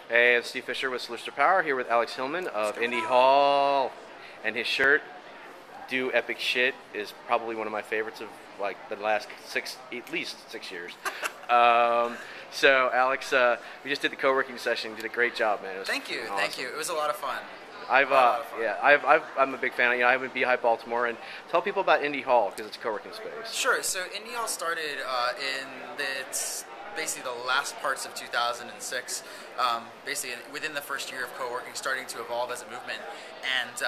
Hey, it's Steve Fisher with Solution to Power here with Alex Hillman of Indie Hall. And his shirt, Do Epic Shit, is probably one of my favorites of like the last at least 6 years. So, Alex, we just did the co-working session. You did a great job, man. Thank you, awesome. thank you. It was a lot of fun. I'm a big fan. I'm in Beehive, Baltimore, and tell people about Indie Hall because it's a co-working space. Sure. So Indie Hall started basically the last parts of 2006. Basically within the first year of co-working, starting to evolve as a movement, and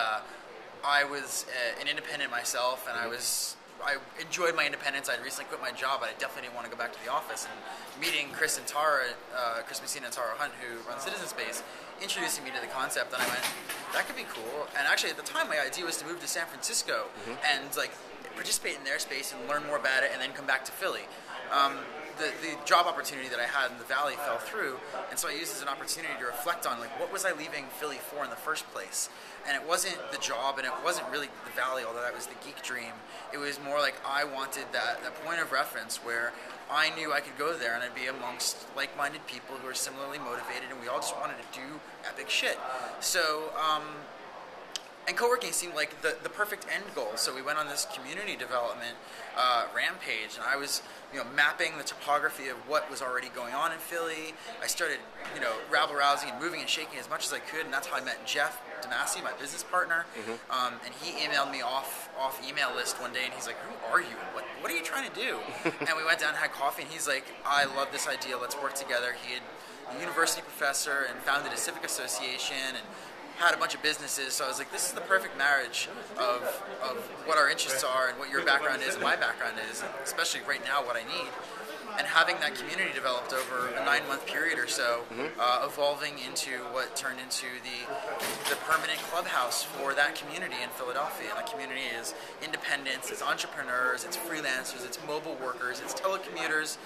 I was an independent myself, and I enjoyed my independence. I'd recently quit my job, but I definitely didn't want to go back to the office. And meeting Chris Messina and Tara Hunt, who run Citizen Space, introducing me to the concept, and I went, that could be cool. And actually, at the time, my idea was to move to San Francisco and like participate in their space and learn more about it, and then come back to Philly. The job opportunity that I had in the Valley fell through, and so I used it as an opportunity to reflect on like what was I leaving Philly for in the first place. And it wasn't the job, and it wasn't really the Valley, although that was the geek dream. It was more like I wanted that point of reference where I knew I could go there and I'd be amongst like-minded people who are similarly motivated, and we all just wanted to do epic shit. So, and co-working seemed like the perfect end goal. So we went on this community development rampage, and I was mapping the topography of what was already going on in Philly. I started rabble-rousing and moving and shaking as much as I could, and that's how I met Jeff DeMasi, my business partner. And he emailed me off email list one day, and he's like, who are you? What are you trying to do? And we went down and had coffee, and he's like, I love this idea, let's work together. He had a university professor and founded a civic association and had a bunch of businesses, so I was like, this is the perfect marriage of what our interests are and what your background is and my background is, and especially right now what I need. And having that community developed over a 9-month period or so, evolving into what turned into the permanent clubhouse for that community in Philadelphia. And that community is independents, it's entrepreneurs, it's freelancers, it's mobile workers, it's telecommuters,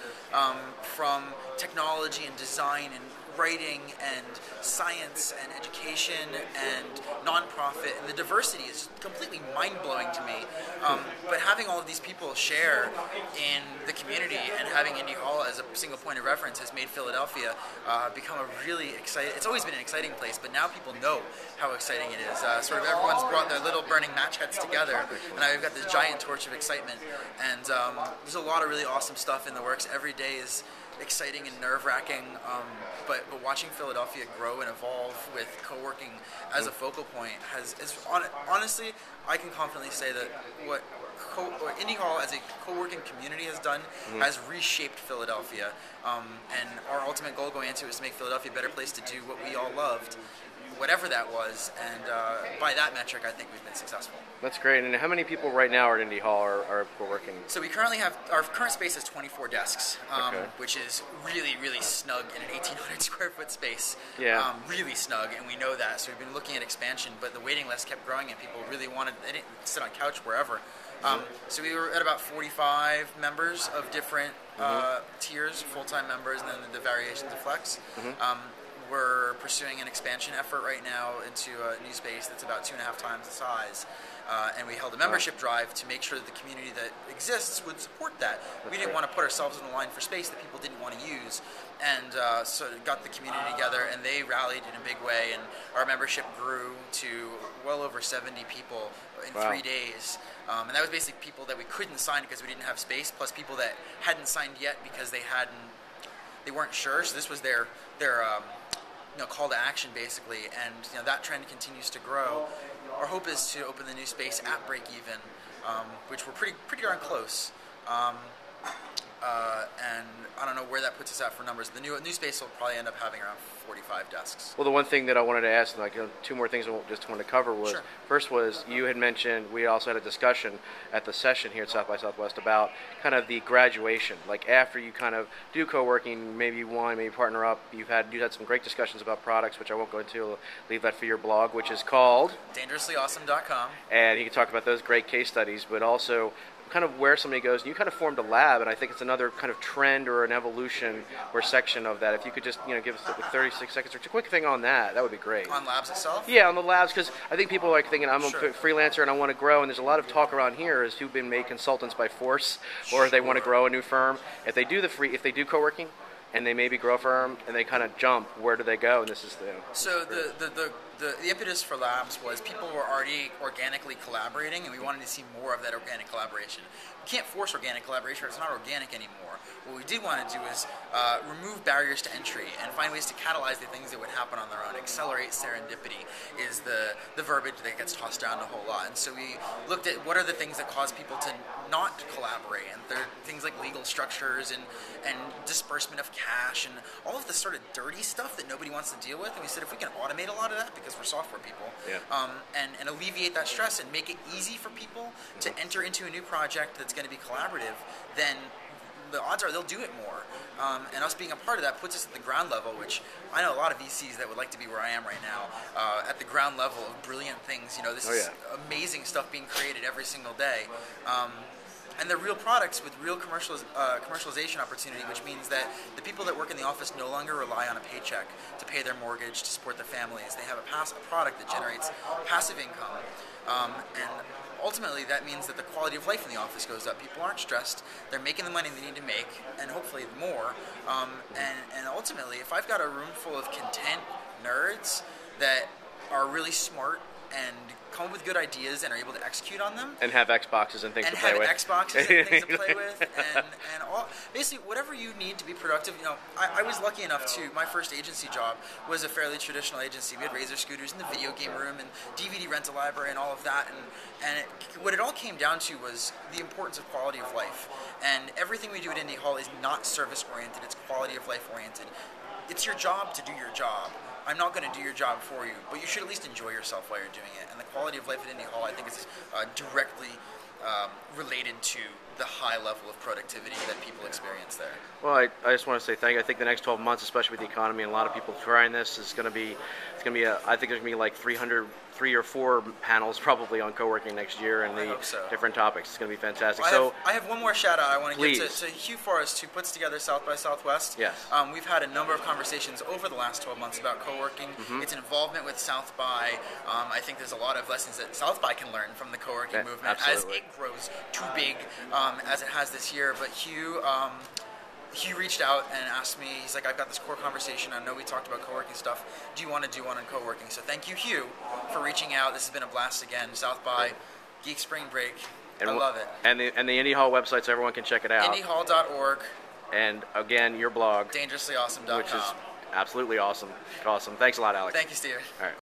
from technology and design and writing and science and education and nonprofit, and the diversity is completely mind-blowing to me. But having all of these people share in the community and having Indie Hall as a single point of reference has made Philadelphia become a really exciting. It's always been an exciting place, but now people know how exciting it is. Sort of everyone's brought their little burning match heads together, and now we've got this giant torch of excitement. And there's a lot of really awesome stuff in the works. Every day is exciting and nerve-wracking, but watching Philadelphia grow and evolve with co-working as a focal point honestly, I can confidently say that what Indie Hall as a co-working community has done has reshaped Philadelphia, and our ultimate goal going into it is to make Philadelphia a better place to do what we all loved, whatever that was, and by that metric, I think we've been successful. That's great. And how many people right now at Indie Hall are working? So we currently have, our current space is 24 desks, which is really, really snug in an 1,800 square foot space. Yeah. Really snug, and we know that. So we've been looking at expansion, but the waiting list kept growing, and people really they didn't sit on a couch wherever. So we were at about 45 members of different tiers, full-time members, and then the variations of flex. We're pursuing an expansion effort right now into a new space that's about 2.5 times the size. And we held a membership drive to make sure that the community that exists would support that. We didn't want to put ourselves in the line for space that people didn't want to use. And so got the community together, and they rallied in a big way, and our membership grew to well over 70 people in 3 days. And that was basically people that we couldn't sign because we didn't have space, plus people that hadn't signed yet because they weren't sure. So this was their call to action, basically, and that trend continues to grow. Our hope is to open the new space at break even, which we're pretty darn close. And I don't know where that puts us at for numbers. The new space will probably end up having around 45 desks. Well, the one thing that I wanted to ask, two more things I just wanted to cover was, first was you had mentioned, we also had a discussion at the session here at South by Southwest about kind of the graduation. Like after you kind of do co-working, maybe you want, maybe partner up, you had some great discussions about products, which I won't go into. I'll leave that for your blog, which is called DangerouslyAwesome.com. And you can talk about those great case studies, but also kind of where somebody goes. And you kind of formed a lab, and I think it's another kind of trend or an evolution or section of that. If you could just give us 36 seconds or a quick thing on that, that would be great. On labs itself? Yeah, on the labs, because I think people are like thinking I'm a freelancer and I want to grow, and there's a lot of talk around here as who've been made consultants by force, or they want to grow a new firm. If they do if they do co-working, and they maybe grow a firm and they kind of jump, where do they go? And this is so the impetus for Labs was people were already organically collaborating, and we wanted to see more of that organic collaboration. We can't force organic collaboration; it's not organic anymore. What we did want to do is remove barriers to entry and find ways to catalyze the things that would happen on their own. Accelerate serendipity is the verbiage that gets tossed around a whole lot. And so we looked at what are the things that cause people to not collaborate, and there are things like legal structures and disbursement of cash and all of this sort of dirty stuff that nobody wants to deal with. And we said if we can automate a lot of that, because we're software people, and alleviate that stress and make it easy for people to enter into a new project that's going to be collaborative, then the odds are they'll do it more. And us being a part of that puts us at the ground level, which I know a lot of VCs that would like to be where I am right now, at the ground level of brilliant things. This is amazing stuff being created every single day. And they're real products with real commercialization opportunity, which means that the people that work in the office no longer rely on a paycheck to pay their mortgage, to support their families. They have a product that generates passive income. And ultimately, that means that the quality of life in the office goes up. People aren't stressed. They're making the money they need to make, and hopefully more. And ultimately, if I've got a room full of content nerds that are really smart and come up with good ideas and are able to execute on them, and have Xboxes and things to play with, and all, basically whatever you need to be productive. I was lucky enough to, my first agency job was a fairly traditional agency. We had Razor scooters in the video game room and DVD rental library and all of that, and what it all came down to was the importance of quality of life. And everything we do at Indie Hall is not service oriented; it's quality of life oriented. It's your job to do your job. I'm not going to do your job for you, but you should at least enjoy yourself while you're doing it. And the quality of life at Indie Hall, I think, is directly related to the high level of productivity that people experience there. Well, I just want to say thank you. I think the next 12 months, especially with the economy and a lot of people trying this, is going to be, I think there's going to be like 3 or 4 panels probably on co-working next year, and the different topics. It's going to be fantastic. I have one more shout out I want to give to Hugh Forrest, who puts together South by Southwest. Yes. We've had a number of conversations over the last 12 months about co-working. Its involvement with South by. I think there's a lot of lessons that South by can learn from the co-working movement as it grows too big, as it has this year. But Hugh reached out and asked me, he's like, I've got this core conversation. I know we talked about co-working stuff. Do you want to do one on co-working? So thank you, Hugh, for reaching out. This has been a blast again. South by, Geek Spring Break. I love it. And the Indie Hall website, so everyone can check it out. IndieHall.org. And again, your blog. DangerouslyAwesome.com. Which is absolutely awesome. Awesome. Thanks a lot, Alex. Thank you, Steven. All right.